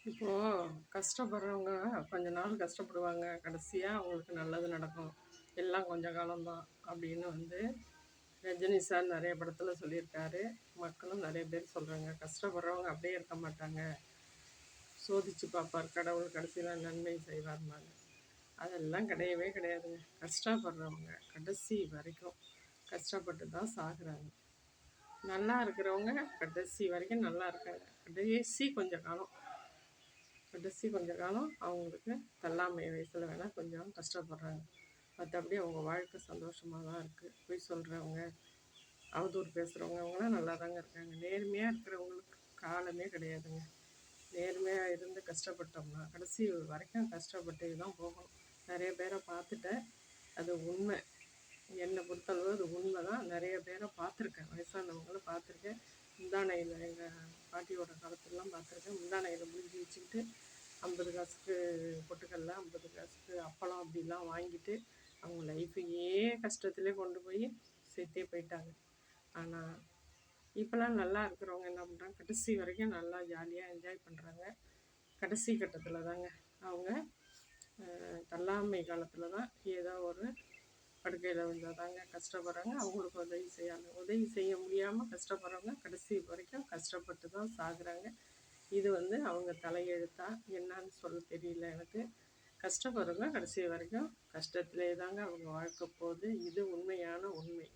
இப்போது கஷ்டப்படுறவங்க கொஞ்ச நாள் கஷ்டப்படுவாங்க, கடைசியாக அவங்களுக்கு நல்லது நடக்கும். எல்லாம் கொஞ்ச காலம்தான் அப்படின்னு ரஜினி சார் நிறைய படத்தில் சொல்லியிருக்காரு. மக்களும் நிறைய பேர் சொல்கிறாங்க. கஷ்டப்படுறவங்க அப்படியே இருக்க மாட்டாங்க, சோதிச்சு பார்ப்பார் கடவுள், கடைசியில் நன்மை செய்வார்னாங்க. அதெல்லாம் கிடையவே கிடையாதுங்க. கஷ்டப்படுறவங்க கடைசி வரைக்கும் கஷ்டப்பட்டு தான் சாகுறாங்க. நல்லா இருக்கிறவங்க கடைசி வரைக்கும் நல்லா இருக்காங்க. கடைசி கொஞ்ச காலம் அவங்களுக்கு தள்ளாமை வயசில் வேணால் கொஞ்சம் கஷ்டப்படுறாங்க. மற்றபடி அவங்க வாழ்க்கை சந்தோஷமாக தான் இருக்குது. போய் சொல்கிறவங்க, அவதூறு பேசுகிறவங்க அவங்களாம் நல்லா தாங்க இருக்காங்க. நேர்மையாக இருக்கிறவங்களுக்கு காலமே கிடையாதுங்க. நேர்மையாக இருந்து கஷ்டப்பட்டோம்னா கடைசி வரைக்கும் கஷ்டப்பட்டு தான் போகணும். நிறைய பேரை பார்த்துட்டேன், அது உண்மை. என்னை பொறுத்தளவு அது உண்மை தான். நிறைய பேரை பார்த்துருக்கேன், வயசானவங்களும் பார்த்துருக்கேன். முந்தானையில் எங்கள் பாட்டியோட காலத்துலலாம் பார்த்துருக்கேன். முந்தானையில் முடிஞ்சு வச்சுக்கிட்டு 50 காசுக்கு பொட்டுக்கடல, 50 காசுக்கு அப்பளம் அப்படிலாம் வாங்கிட்டு அவங்க லைஃபையே கஷ்டத்துலேயே கொண்டு போய் சேர்த்தே போயிட்டாங்க. ஆனால் இப்போலாம் நல்லா இருக்கிறவங்க என்ன பண்ணுறாங்க, கடைசி வரைக்கும் நல்லா ஜாலியாக என்ஜாய் பண்ணுறாங்க. கடைசி கட்டத்தில் தாங்க அவங்க தள்ளாமை காலத்தில் தான் ஏதோ ஒரு படுக்கையில் விழுந்தால் தாங்க கஷ்டப்படுறாங்க. அவங்களுக்கு உதவி செய்ய முடியாமல் கஷ்டப்படுறவங்க கடைசி வரைக்கும் கஷ்டப்பட்டு தான் சாகுறாங்க. இது அவங்க தலையெழுத்தா என்னன்னு சொல்ல தெரியல எனக்கு. கஷ்டப்படுறவங்க கடைசி வரைக்கும் கஷ்டத்திலே தாங்க அவங்க வாழ்க்கை போகுது. இது உண்மையான உண்மை.